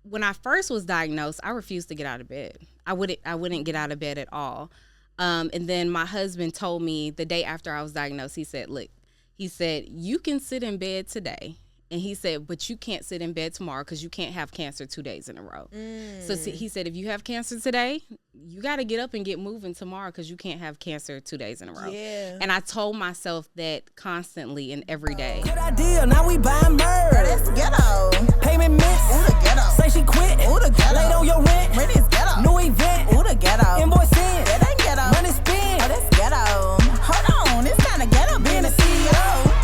when I first was diagnosed, I refused to get out of bed. I wouldn't get out of bed at all. And then my husband told me the day after I was diagnosed, he said, look, he said, you can sit in bed today. And he said, but you can't sit in bed tomorrow because you can't have cancer 2 days in a row. So he said, if you have cancer today, you got to get up and get moving tomorrow because you can't have cancer 2 days in a row. Yeah. And I told myself that constantly and every day. Good idea. Now we buying merch. That's ghetto. Payment miss. Ooh, the ghetto. Say she quit. Ooh, the ghetto. Late on your rent. Rent is ghetto. New event. Ooh, the ghetto. Invoice in. That ain't ghetto. Money spin. Oh, that's ghetto. Hold on. It's kind of ghetto being a CEO.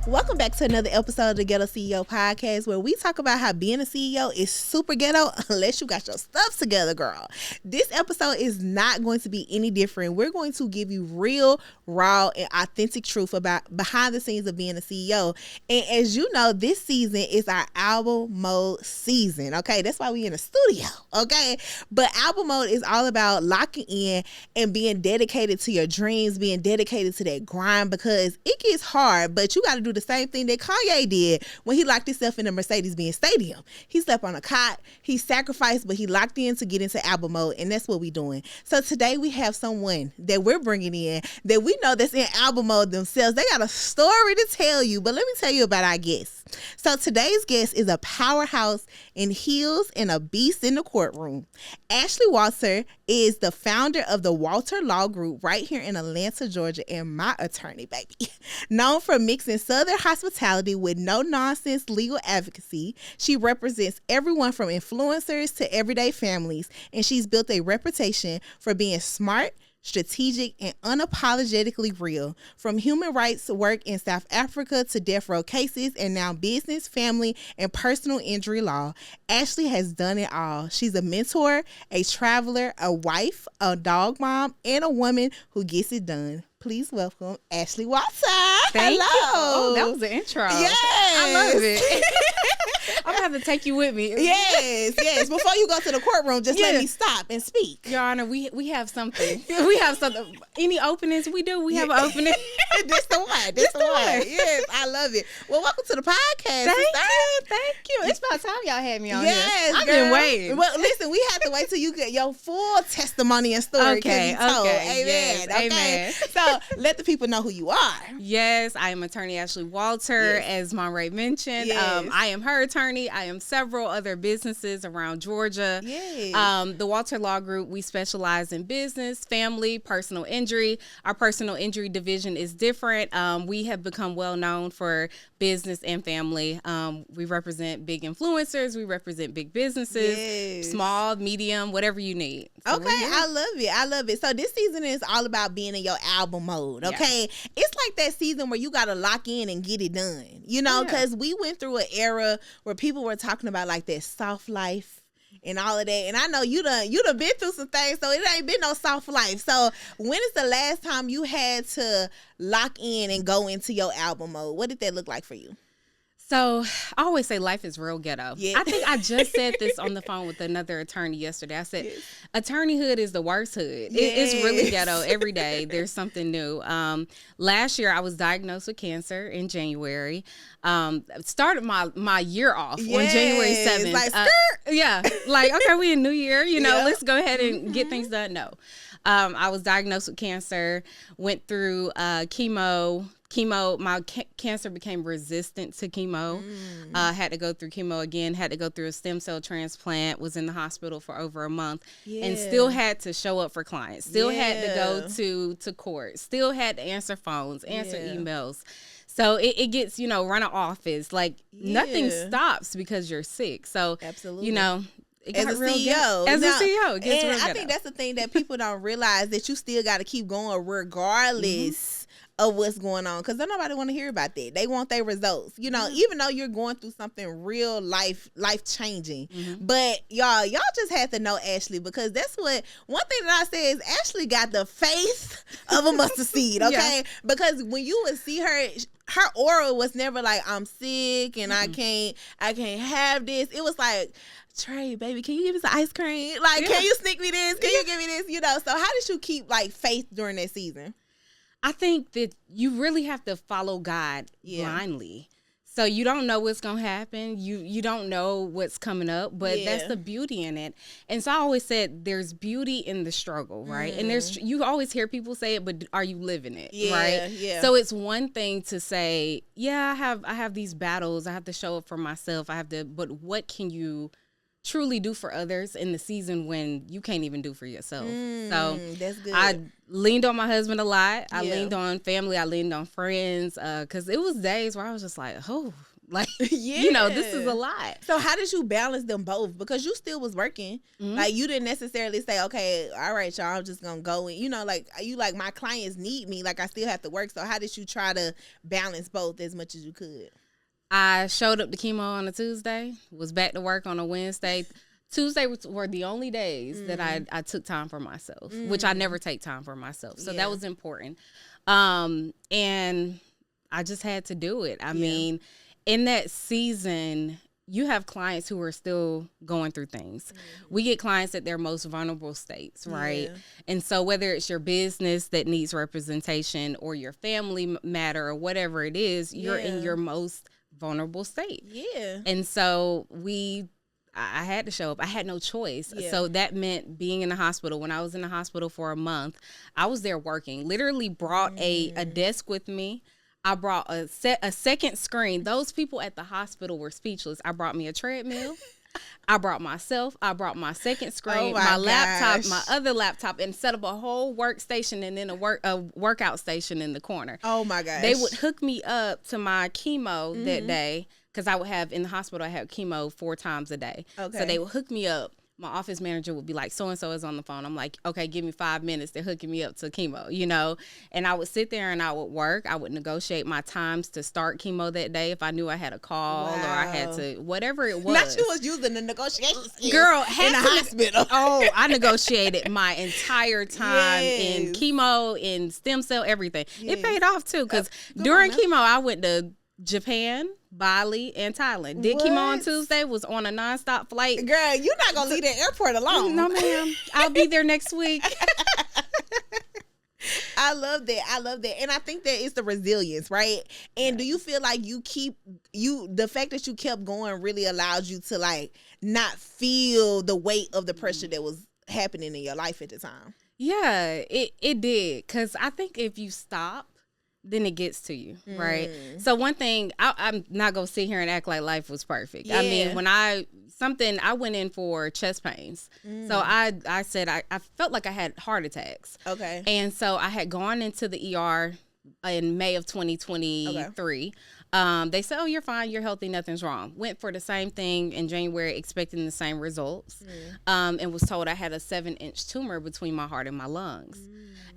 Welcome back to another episode of the Ghetto CEO podcast, where we talk about how being a CEO is super ghetto unless you got your stuff together, girl. This episode is not going to be any different. We're going to give you real, raw, and authentic truth about behind the scenes of being a CEO. And as you know, this season is our album mode season, okay? That's why we in the studio, okay? But album mode is all about locking in and being dedicated to your dreams, being dedicated to that grind, because it gets hard, but you got to do the same thing that Kanye did when he locked himself in the Mercedes-Benz Stadium. He slept on a cot, he sacrificed, but he locked in to get into album mode, and that's what we're doing. So today we have someone that we're bringing in that we know that's in album mode themselves. They got a story to tell you, but let me tell you about our guest. So today's guest is a powerhouse in heels and a beast in the courtroom. Ashley Walter is the founder of the Walter Law Group right here in Atlanta, Georgia, and my attorney, baby. Known for mixing Southern hospitality with no-nonsense legal advocacy, she represents everyone from influencers to everyday families, and she's built a reputation for being smart, strategic, and unapologetically real. From human rights work in South Africa to death row cases and now business, family, and personal injury law, Ashley has done it all. She's a mentor, a traveler, a wife, a dog mom, and a woman who gets it done. Please welcome Ashley Walter. Thank Hello. you. Oh, that was the intro. Yes. I love it. I'm going to have to take you with me. Yes. Before you go to the courtroom, just let me stop and speak. Your Honor, we have something. We have something. Any openings we do, we have an opening. This the one. Yes, I love it. Well, welcome to the podcast. Thank you. It's about time y'all had me on here. I've girl. been waiting. Well, listen, we have to wait till you get your full testimony and story. Okay. Amen. Yes, okay. Amen. So let the people know who you are. Yes, I am attorney Ashley Walter, as Monray mentioned. Yes. I am her attorney. I am several other businesses around Georgia. Yes. The Walter Law Group, we specialize in business, family, personal injury. Our personal injury division is different. We have become well known for business and family. We represent big influencers. We represent big businesses, small, medium, whatever you need. So okay, I love it. So this season is all about being in your album mode, okay? Yeah. It's like that season where you got to lock in and get it done, you know, because we went through an era where people were talking about like that soft life and all of that. And I know you done been through some things, so it ain't been no soft life. So when is the last time you had to lock in and go into your album mode? What did that look like for you? So I always say life is real ghetto. Yeah. I think I just said this on the phone with another attorney yesterday. I said, attorneyhood is the worst hood. It's really ghetto every day. There's something new. Last year I was diagnosed with cancer in January. Started my year off on January 7th. Like, okay, we in New Year, let's go ahead and get things done. No. I was diagnosed with cancer, went through chemo. My cancer became resistant to chemo. Had to go through chemo again, had to go through a stem cell transplant, was in the hospital for over a month, and still had to show up for clients, still had to go to court, still had to answer phones, answer emails. So it gets, run an office. Like nothing stops because you're sick. So, absolutely. As a CEO, it gets real I think that's the thing that people don't realize, that you still got to keep going regardless of what's going on, because nobody want to hear about that. They want their results, even though you're going through something real life changing. But y'all just have to know Ashley, because that's one thing that I say is Ashley got the faith of a mustard seed, okay? Because when you would see her aura was never like, I'm sick and I can't have this. It was like, Trey, baby, can you give me some ice cream? Like, can you sneak me this? Can you give me this? So how did you keep like faith during that season? I think that you really have to follow God blindly. So you don't know what's gonna happen. You don't know what's coming up, but that's the beauty in it. And so I always said there's beauty in the struggle, right? And you always hear people say it, but are you living it, right? Yeah. So it's one thing to say, yeah, I have these battles. I have to show up for myself. But what can you truly do for others in the season when you can't even do for yourself? So that's good. I leaned on my husband a lot. I leaned on family. I leaned on friends, because it was days where I was just like, oh, like, you know, this is a lot. So how did you balance them both? Because you still was working. Like, you didn't necessarily say, okay, all right, y'all, I'm just going to go. And, you know, like, you like, my clients need me. Like, I still have to work. So how did you try to balance both as much as you could? I showed up to chemo on a Tuesday, was back to work on a Wednesday. Tuesday were the only days that I took time for myself, which I never take time for myself. So that was important. And I just had to do it. I mean, in that season, you have clients who are still going through things. We get clients at their most vulnerable states, right? And so whether it's your business that needs representation or your family matter or whatever it is, you're in your most vulnerable state. And so I had to show up. I had no choice. So that meant being in the hospital. When I was in the hospital for a month, I was there working. Literally brought a desk with me. I brought a second screen. Those people at the hospital were speechless. I brought me a treadmill. I brought myself. I brought my second screen, my laptop, my other laptop, and set up a whole workstation and then a workout station in the corner. Oh my gosh! They would hook me up to my chemo that day, because I would have, in the hospital, I had chemo 4 times a day. Okay. So they would hook me up. My office manager would be like, so-and-so is on the phone. I'm like, okay, give me 5 minutes. They're hooking me up to chemo, you know? And I would sit there and I would work. I would negotiate my times to start chemo that day if I knew I had a call or I had to, whatever it was. Not you was using the negotiation skills girl, in the hospital. Oh, I negotiated my entire time in chemo, in stem cell, everything. It paid off too, because during chemo, I went to Japan, Bali, and Thailand. Did chemo on Tuesday, was on a nonstop flight. Girl, you're not going to leave the airport alone. No, ma'am. I'll be there next week. I love that. And I think that it's the resilience, right? And do you feel like the fact that you kept going really allowed you to, like, not feel the weight of the pressure that was happening in your life at the time? Yeah, it did. Because I think if you stop, then it gets to you, right? So one thing, I'm not going to sit here and act like life was perfect. I mean, when I went in for chest pains. So I said I felt like I had heart attacks. Okay. And so I had gone into the ER in May of 2023. They said, oh, you're fine, you're healthy, nothing's wrong. Went for the same thing in January, expecting the same results, and was told I had a 7-inch tumor between my heart and my lungs.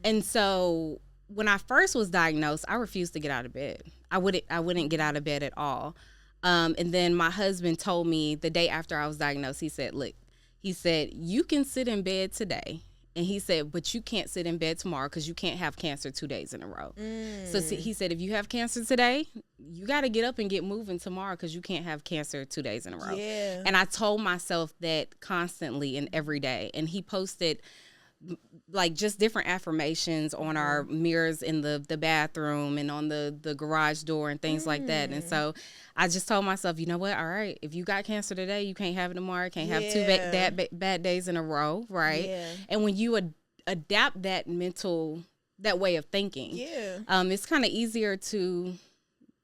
And so when I first was diagnosed, I refused to get out of bed. I wouldn't get out of bed at all. And then my husband told me the day after I was diagnosed, he said, look, you can sit in bed today. And he said, but you can't sit in bed tomorrow because you can't have cancer 2 days in a row. So he said, if you have cancer today, you got to get up and get moving tomorrow because you can't have cancer 2 days in a row. Yeah. And I told myself that constantly and every day. And he posted like just different affirmations on our mirrors in the bathroom and on the garage door and things like that. And so I just told myself, you know what? All right, if you got cancer today, you can't have it tomorrow. Can't have 2 bad days in a row, right? Yeah. And when you adapt that way of thinking, it's kind of easier to,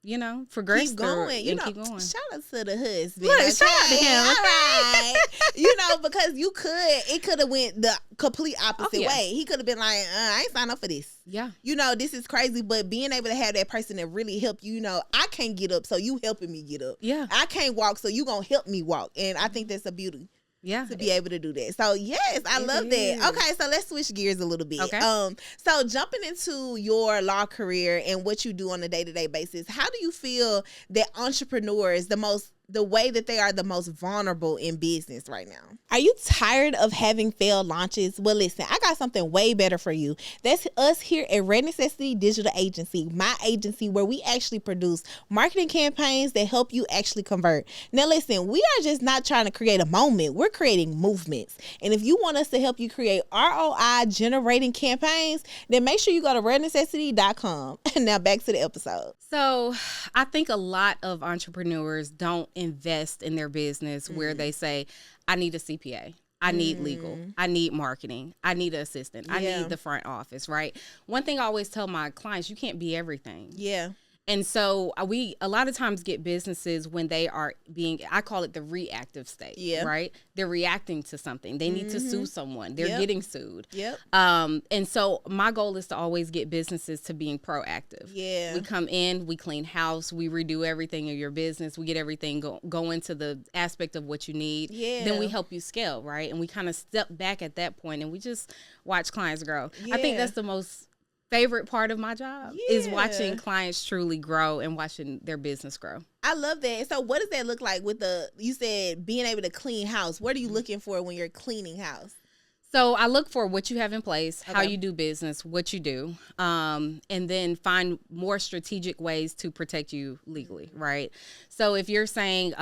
you know, progress. Keep going. Keep going. Shout out to the husband. Look, shout out to him. All right. You know, because it could have went the complete opposite way. He could have been like, I ain't signed up for this. Yeah. You know, this is crazy. But being able to have that person that really help you, you know, I can't get up, so you helping me get up. Yeah. I can't walk, so you gonna help me walk. And I think that's a beauty. Yeah, to be able to do that. So yes, I love that. Okay, so let's switch gears a little bit. Okay. So jumping into your law career and what you do on a day-to-day basis, how do you feel that entrepreneurs, the most the way that they are the most vulnerable in business right now. Are you tired of having failed launches? Well, listen, I got something way better for you. That's us here at RedNecessity Digital Agency, my agency where we actually produce marketing campaigns that help you actually convert. Now, listen, we are just not trying to create a moment. We're creating movements. And if you want us to help you create ROI generating campaigns, then make sure you go to rednecessity.com. Now back to the episode. So I think a lot of entrepreneurs don't invest in their business where they say, I need a CPA. I need legal. I need marketing. I need an assistant. I need the front office, right? One thing I always tell my clients, you can't be everything. Yeah. And so we a lot of times get businesses when they are being, I call it the reactive state, right? They're reacting to something. They need to sue someone. They're getting sued. And so my goal is to always get businesses to being proactive. We come in, we clean house, we redo everything in your business, we get everything go into the aspect of what you need. Then we help you scale, right? And we kind of step back at that point and we just watch clients grow. I think that's the most favorite part of my job is watching clients truly grow and watching their business grow. I love that. So what does that look like with you said being able to clean house? What are you looking for when you're cleaning house? So I look for what you have in place, how you do business, what you do, and then find more strategic ways to protect you legally, right? So if you're saying,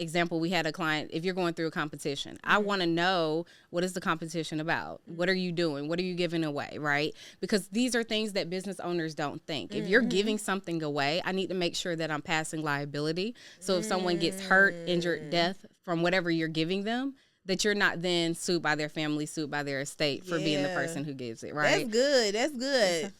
example, we had a client, if you're going through a competition, I want to know, what is the competition about? What are you doing? What are you giving away, right? Because these are things that business owners don't think. If you're giving something away, I need to make sure that I'm passing liability. So if someone gets hurt, injured, death from whatever you're giving them, that you're not then sued by their family, sued by their estate for being the person who gives it, right? That's good. That's good.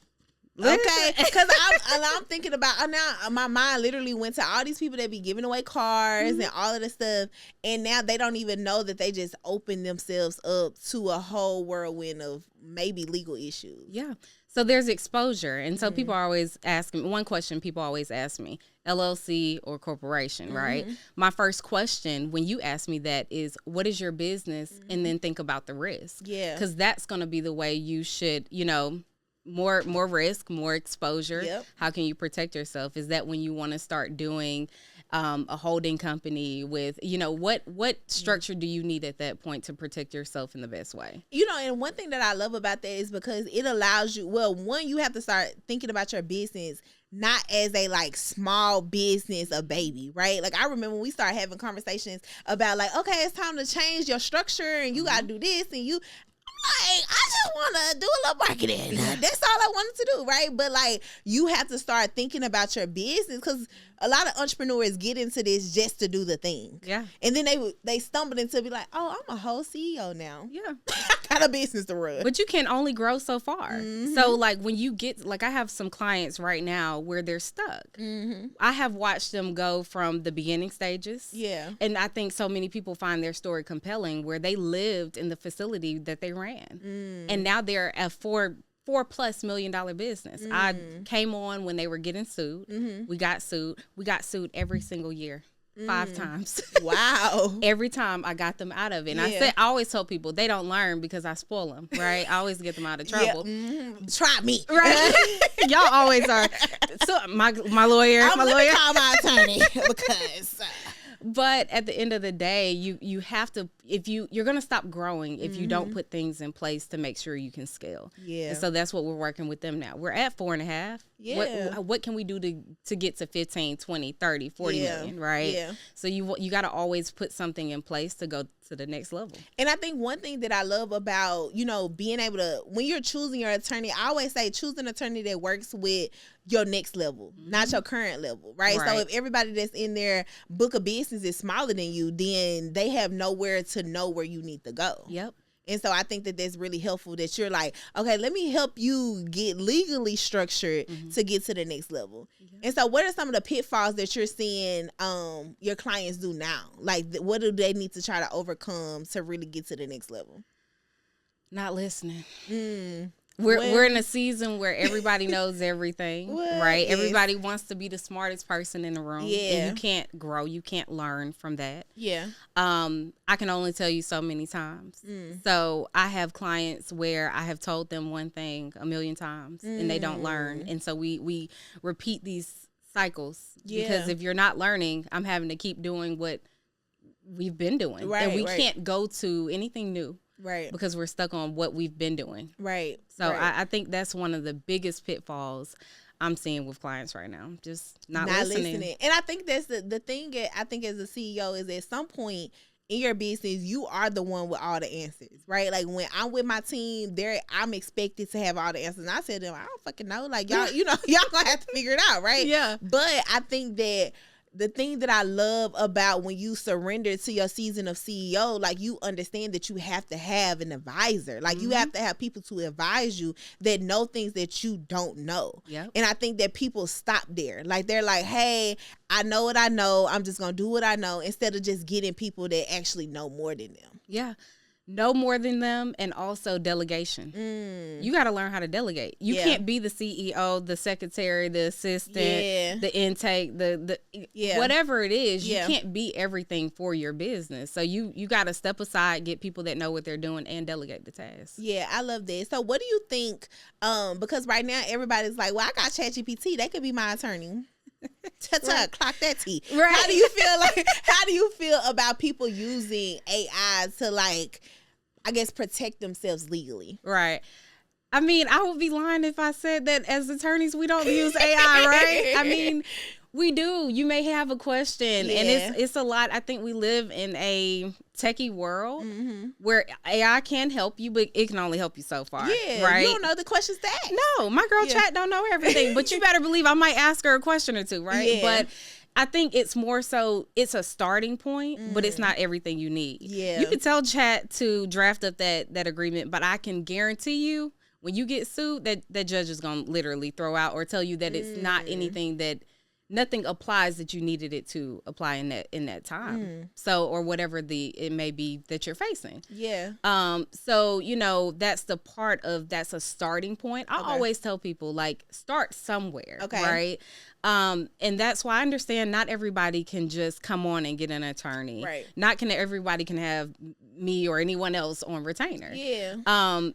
Okay, because I'm thinking about now. My mind literally went to all these people that be giving away cars and all of this stuff, and now they don't even know that they just opened themselves up to a whole whirlwind of maybe legal issues. Yeah. So there's exposure, and so people are always asking. One question people always ask me: LLC or corporation, right? My first question when you ask me that is, what is your business, and then think about the risk. Because that's going to be the way you should, more risk, more exposure. How can you protect yourself? Is that when you want to start doing a holding company with, what structure do you need at that point to protect yourself in the best way? And one thing that I love about that is because it allows you, one, you have to start thinking about your business not as a small business, a baby, right? Like I remember when we started having conversations about okay, it's time to change your structure and you got to do this and you. I just want to do a little marketing. That's all I wanted to do, right? But you have to start thinking about your business because a lot of entrepreneurs get into this just to do the thing. And then they stumble into be like, oh, I'm a whole CEO now. I got a business to run. But you can only grow so far. So when you get, I have some clients right now where they're stuck. I have watched them go from the beginning stages. And I think so many people find their story compelling where they lived in the facility that they ran. And now they're a $4+ million business. I came on when they were getting sued. We got sued. We got sued every single year. 5 times. Wow. Every time I got them out of it. And I always tell people they don't learn because I spoil them, right? I always get them out of trouble. Try me. Right? Y'all always are. So my lawyer. I'm gonna call my attorney because... But at the end of the day, you have to, if you're going to stop growing if you don't put things in place to make sure you can scale. And so that's what we're working with them now. We're at 4.5. What can we do to get to 15, 20, 30, 40 million, right? So you got to always put something in place to go to the next level. And I think one thing that I love about, being able to, when you're choosing your attorney, I always say choose an attorney that works with your next level, not your current level, right? So if everybody that's in their book of business is smaller than you, then they have nowhere to know where you need to go. And so I think that that's really helpful that you're like, okay, let me help you get legally structured to get to the next level. And so what are some of the pitfalls that you're seeing your clients do now? What do they need to try to overcome to really get to the next level? Not listening. We're in a season where everybody knows everything, right? Everybody wants to be the smartest person in the room. And you can't grow. You can't learn from that. I can only tell you so many times. So I have clients where I have told them one thing a million times and they don't learn. And so we repeat these cycles. Yeah. Because if you're not learning, I'm having to keep doing what we've been doing. Right, and we right. can't go to anything new. Right. Because we're stuck on what we've been doing. Right. So right. I think that's one of the biggest pitfalls I'm seeing with clients right now. Just not listening. And I think that's the thing. I think as a CEO is at some point in your business, you are the one with all the answers, right? Like when I'm with my team, I'm expected to have all the answers. And I said to them, I don't fucking know. Like y'all, y'all gonna have to figure it out, right? Yeah. But I think that the thing that I love about when you surrender to your season of CEO, like you understand that you have to have an advisor. Like you have to have people to advise you that know things that you don't know. Yep. And I think that people stop there. Like they're like, hey, I know what I know. I'm just going to do what I know, instead of just getting people that actually know more than them. Yeah. Know more than them, and also delegation. You got to learn how to delegate. You can't be the CEO, the secretary, the assistant, the intake, the whatever it is. You can't be everything for your business. So you got to step aside, get people that know what they're doing, and delegate the tasks. Yeah, I love that. So what do you think, because right now everybody's like, well, I got Chat GPT. They could be my attorney. Clock that T. Right. How do you feel about people using AI to, like, I guess, protect themselves legally? Right. I mean, I would be lying if I said that as attorneys we don't use AI, right? I mean, we do. You may have a question, and it's a lot. I think we live in a techie world where AI can help you, but it can only help you so far. Yeah, right? You don't know the questions to ask. No, my girl Chat don't know everything, but you better believe I might ask her a question or two, right? Yeah. But I think it's more so it's a starting point, but it's not everything you need. Yeah. You can tell Chat to draft up that agreement, but I can guarantee you when you get sued, that judge is going to literally throw out or tell you that it's not anything that nothing applies that you needed it to apply in that time. So, or whatever it may be that you're facing. Yeah. So, that's that's a starting point. I always tell people, like, start somewhere. Okay. Right. And that's why I understand not everybody can just come on and get an attorney. Right. Not everybody can have me or anyone else on retainer. Yeah.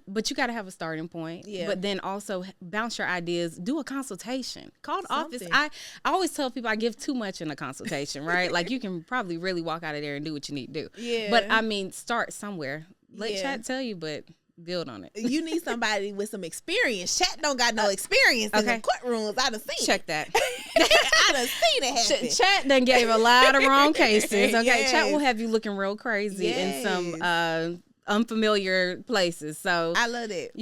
But you got to have a starting point. Yeah. But then also bounce your ideas, do a consultation, call the office. I always tell people I give too much in a consultation, right? Like you can probably really walk out of there and do what you need to do. Yeah. But I mean, start somewhere. Let Chat tell you, but build on it. You need somebody with some experience. Chat don't got no experience in the courtrooms. I done seen Check that. I done seen it happen. Chat done gave a lot of wrong cases. Okay, yes. Chat will have you looking real crazy in some unfamiliar places. So I love it.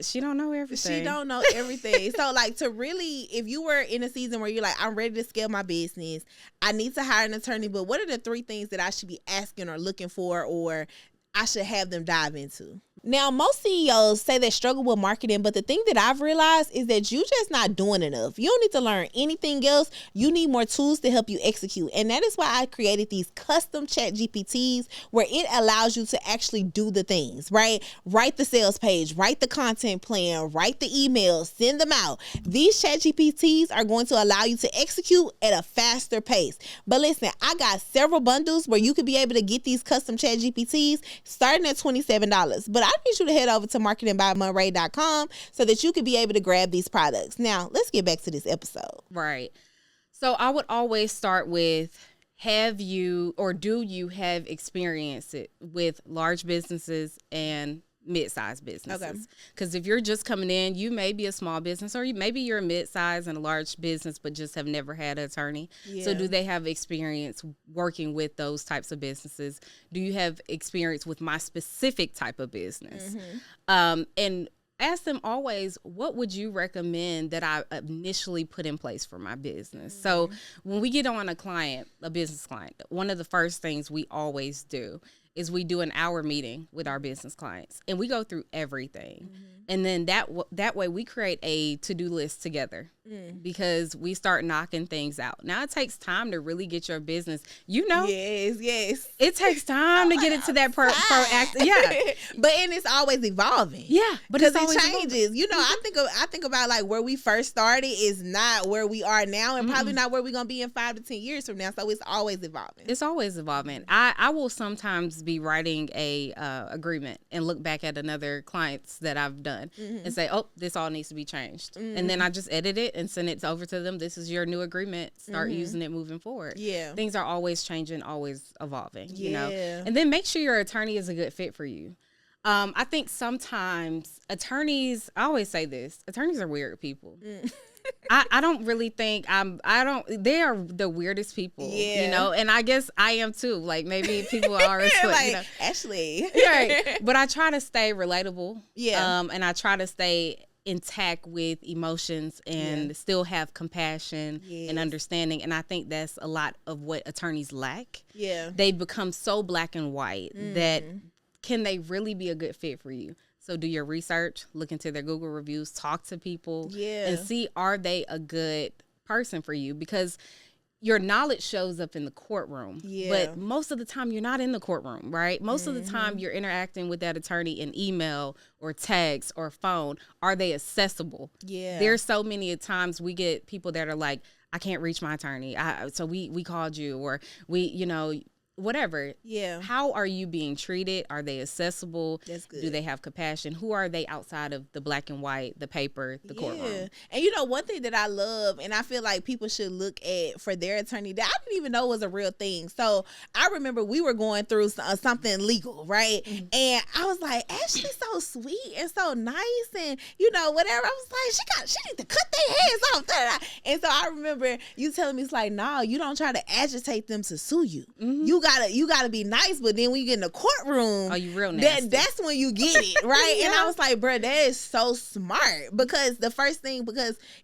She don't know everything. She don't know everything. So like, to really, if you were in a season where you're like, I'm ready to scale my business, I need to hire an attorney, but what are the 3 things that I should be asking or looking for, or I should have them dive into? Now, most CEOs say they struggle with marketing, but the thing that I've realized is that you just not doing enough. You don't need to learn anything else. You need more tools to help you execute. And that is why I created these custom Chat GPTs where it allows you to actually do the things, right? Write the sales page, write the content plan, write the emails, send them out. These Chat GPTs are going to allow you to execute at a faster pace. But listen, I got several bundles where you could be able to get these custom Chat GPTs starting at $27. But I need you to head over to marketingbymonray.com so that you could be able to grab these products. Now, let's get back to this episode. Right. So I would always start with, have you or do you have experience with large businesses and mid-sized businesses? Because if you're just coming in, you may be a small business, or maybe you're a mid-sized and a large business but just have never had an attorney. So do they have experience working with those types of businesses? Do you have experience with my specific type of business? And ask them always, what would you recommend that I initially put in place for my business? So when we get on a business client, one of the first things we always do is we do an hour meeting with our business clients, and we go through everything. And then that way we create a to-do list together, because we start knocking things out. Now, it takes time to really get your business, Yes. It takes time to get it to that proactive. Yeah. And it's always evolving. Yeah. But because it changes. I think about like where we first started is not where we are now, and probably not where we're going to be in 5 to 10 years from now. So it's always evolving. It's always evolving. I will sometimes be writing a agreement and look back at another clients that I've done done and say, oh, this all needs to be changed. And then I just edit it and send it over to them. This is your new agreement. Start using it moving forward. Yeah. Things are always changing, always evolving, you know? Yeah. And then make sure your attorney is a good fit for you. I think sometimes attorneys, I always say this, attorneys are weird people. I don't really think they are the weirdest people, you know, and I guess I am too. Like maybe people are like, you know. Ashley. Right. But I try to stay relatable. Yeah. And I try to stay intact with emotions and still have compassion and understanding. And I think that's a lot of what attorneys lack. Yeah. They become so black and white that can they really be a good fit for you? So do your research, look into their Google reviews, talk to people, and see, are they a good person for you? Because your knowledge shows up in the courtroom, but most of the time you're not in the courtroom, right? Most of the time you're interacting with that attorney in email or text or phone. Are they accessible? Yeah. There's so many times we get people that are like, I can't reach my attorney. So we called you, or we, you know, whatever. Yeah. How are you being treated? Are they accessible? That's good. Do they have compassion? Who are they outside of the black and white, the paper, the courtroom? And you know, one thing that I love, and I feel like people should look at for their attorney that I didn't even know was a real thing. So I remember we were going through something legal, right? And I was like, Ashley's so sweet and so nice, and you know, whatever. I was like, she need to cut their heads off. Da-da-da. And so I remember you telling me, it's like, no, you don't try to agitate them to sue you. You gotta be nice, but then when you get in the courtroom, oh, you real nasty. That's when you get it, right? And I was like, bro, that is so smart, because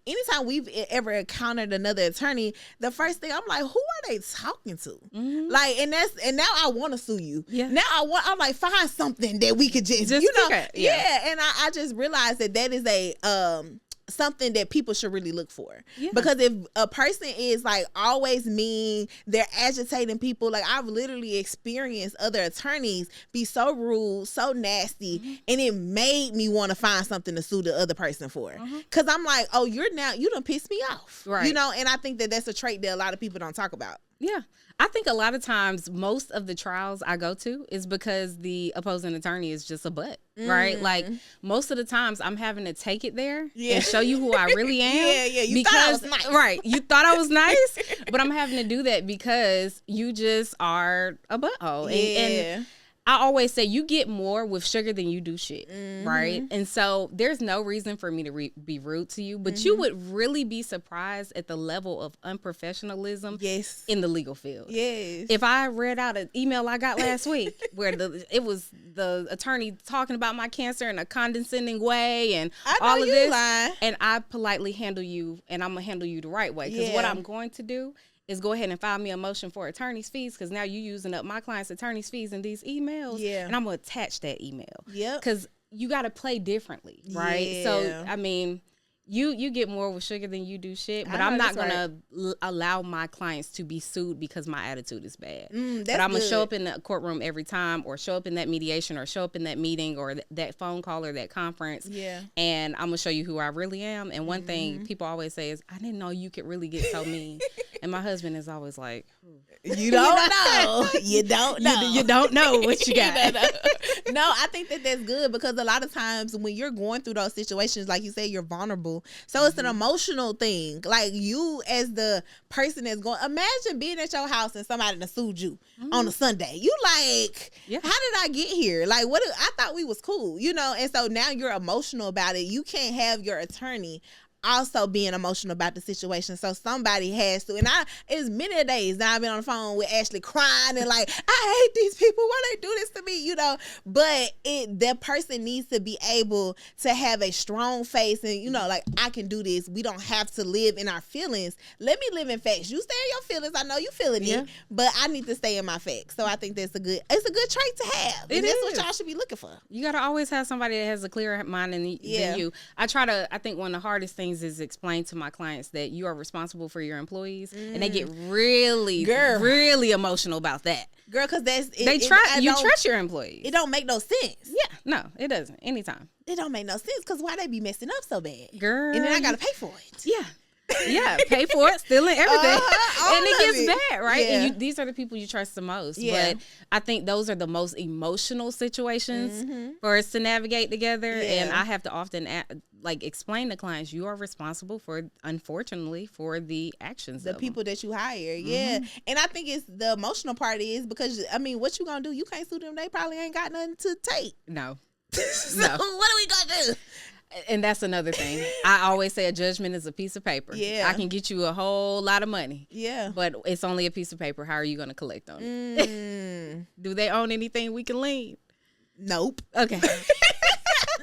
anytime we've ever encountered another attorney, the first thing I'm like, who are they talking to? Like, and now I want to sue you. Yeah. Now I'm like, find something that we could just you know, and I just realized that is a something that people should really look for. Because if a person is like always mean, they're agitating people, like I've literally experienced other attorneys be so rude, so nasty, and it made me want to find something to sue the other person for. Because I'm like, oh, you done pissed me off, right? You know, and I think that that's a trait that a lot of people don't talk about. Yeah. I think a lot of times most of the trials I go to is because the opposing attorney is just a butt, right? Like most of the times I'm having to take it there and show you who I really am. You thought I was nice. Right. You thought I was nice, but I'm having to do that because you just are a butthole. And I always say you get more with sugar than you do shit, right? And so there's no reason for me to be rude to you, but you would really be surprised at the level of unprofessionalism in the legal field. If I read out an email I got last week where it was the attorney talking about my cancer in a condescending way and all of this, and I politely handle you, and I'm going to handle you the right way, because what I'm going to do is go ahead and file me a motion for attorney's fees, because now you're using up my client's attorney's fees in these emails, and I'm going to attach that email. Because you got to play differently, right? So, I mean, you get more with sugar than you do shit, but I'm not going to allow my clients to be sued because my attitude is bad. But I'm going to show up in the courtroom every time, or show up in that mediation, or show up in that meeting, or that phone call, or that conference. And I'm going to show you who I really am. And one thing people always say is, I didn't know you could really get so mean. And my husband is always like, you don't know. You don't know. You don't know what you got. No, I think that's good, because a lot of times when you're going through those situations, like you say, you're vulnerable. So it's an emotional thing. Like, you as the person that's going, imagine being at your house and somebody done sued you on a Sunday. You like, how did I get here? Like, I thought we was cool, you know? And so now you're emotional about it. You can't have your attorney also being emotional about the situation. So somebody has to. And it's many days that I've been on the phone with Ashley crying and like, I hate these people. Why they do this to me? You know, but that person needs to be able to have a strong face and, you know, like, I can do this. We don't have to live in our feelings. Let me live in facts. You stay in your feelings. I know you feeling it, but I need to stay in my facts. So I think it's a good trait to have. And that's what y'all should be looking for. You got to always have somebody that has a clearer mind than you. I think one of the hardest things is explain to my clients that you are responsible for your employees, and they get really emotional about that, girl, because you trust your employees. It don't make no sense. No, it doesn't. Anytime it don't make no sense, because why they be messing up so bad, girl, and then I gotta pay for it. Yeah, pay for it, stealing everything. And it gets bad, right? Yeah. And these are the people you trust the most. Yeah. But I think those are the most emotional situations for us to navigate together. Yeah. And I have to often explain to clients, you are responsible for, unfortunately, for the actions the of people that you hire. Yeah. And I think it's the emotional part is because, I mean, what you gonna do? You can't sue them. They probably ain't got nothing to take. No. So No. what are we gonna do? And that's another thing. I always say a judgment is a piece of paper. Yeah. I can get you a whole lot of money. Yeah. But it's only a piece of paper. How are you going to collect on it? Do they own anything we can lien? Nope. Okay.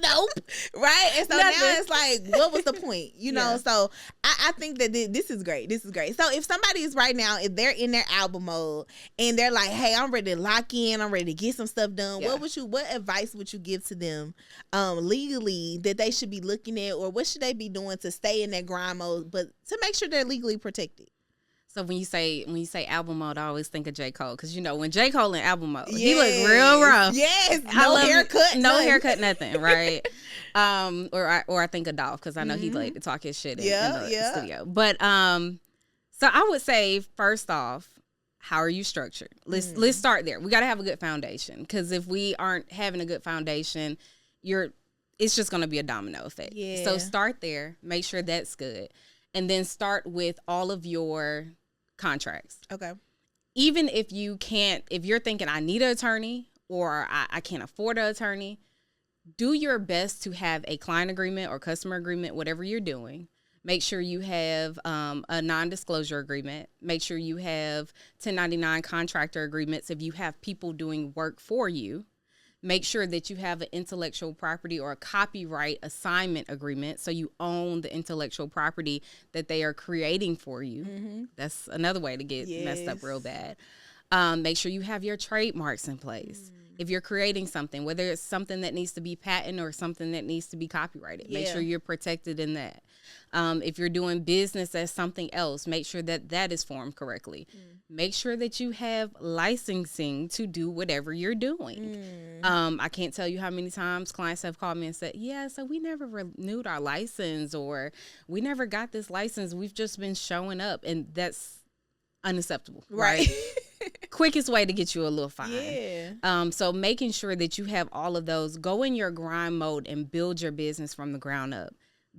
Nope. Right? And so Nothing. now it's like, what was the point? You know, Yeah. so I think that this is great. This is great. So if somebody is right now, if they're in their album mode and they're like, hey, I'm ready to lock in, I'm ready to get some stuff done, Yeah. what advice would you give to them legally that they should be looking at, or what should they be doing to stay in that grind mode, but to make sure they're legally protected? So when you say album mode, I always think of J. Cole, because you know when J. Cole in album mode, he look real rough. Yes, I no love it. haircut, no none. haircut, nothing, right? Or I think of Dolph, because I know he like to talk his shit in the studio. But so I would say first off, how are you structured? Let's start there. We got to have a good foundation, because if we aren't having a good foundation, it's just going to be a domino effect. Yeah. So start there, make sure that's good, and then start with all of your contracts. Okay. Even if you're thinking I need an attorney, or I can't afford an attorney, do your best to have a client agreement or customer agreement, whatever you're doing. Make sure you have a non-disclosure agreement. Make sure you have 1099 contractor agreements if you have people doing work for you. Make sure that you have an intellectual property or a copyright assignment agreement, so you own the intellectual property that they are creating for you. That's another way to get messed up real bad. Make sure you have your trademarks in place. If you're creating something, whether it's something that needs to be patented or something that needs to be copyrighted, make sure you're protected in that. If you're doing business as something else, make sure that is formed correctly. Make sure that you have licensing to do whatever you're doing. I can't tell you how many times clients have called me and said, yeah, so we never renewed our license, or we never got this license. We've just been showing up, and that's unacceptable. Right. Quickest way to get you a little fine. Yeah. So making sure that you have all of those, go in your grind mode and build your business from the ground up.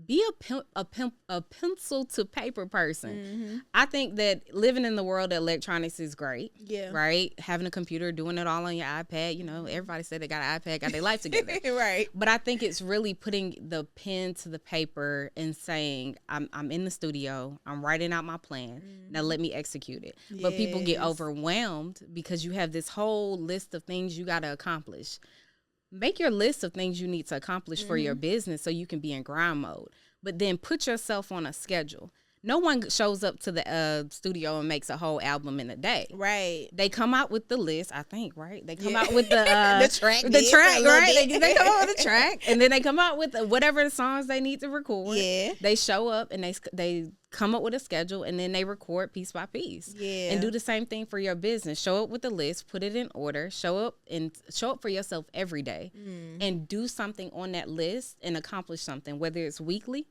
Be a pencil to paper person. I think that living in the world of electronics is great. Yeah. Right? Having a computer, doing it all on your iPad. You know, everybody said they got an iPad, got their life together. Right. But I think it's really putting the pen to the paper and saying, I'm in the studio, I'm writing out my plan. Now let me execute it. But people get overwhelmed because you have this whole list of things you got to accomplish. Make your list of things you need to accomplish for your business so you can be in grind mode. But then put yourself on a schedule. No one shows up to the studio and makes a whole album in a day. Right. They come out with the list, I think, right? They come out with the track, right? They come out with the track, and then they come out with whatever the songs they need to record. Yeah. They show up and they come up with a schedule, and then they record piece by piece. Yeah. And do the same thing for your business. Show up with the list, put it in order, show up for yourself every day, and do something on that list and accomplish something, whether it's weekly,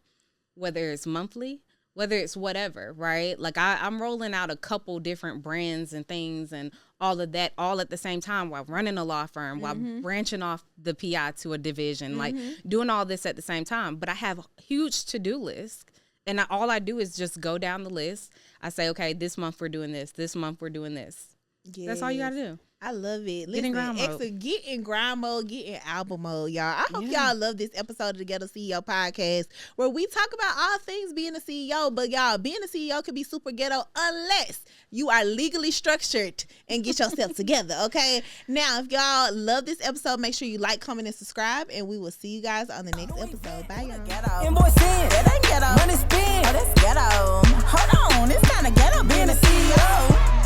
whether it's monthly, whether it's whatever, right? Like I'm rolling out a couple different brands and things and all of that all at the same time while running a law firm, while branching off the PI to a division, like doing all this at the same time. But I have a huge to-do list, and all I do is just go down the list. I say, okay, this month we're doing this. This month we're doing this. Yes. That's all you got to do. I love it. Get in grind mode. Get in grind mode, get in album mode, y'all. I hope y'all love this episode of the Ghetto CEO podcast, where we talk about all things being a CEO. But y'all, being a CEO can be super ghetto unless you are legally structured and get yourself together, okay? Now, if y'all love this episode, make sure you like, comment, and subscribe, and we will see you guys on the next episode. Bye, y'all. Invoice in, that ain't ghetto. Money spin, oh, that's ghetto. Hold on, it's kind of ghetto being a CEO.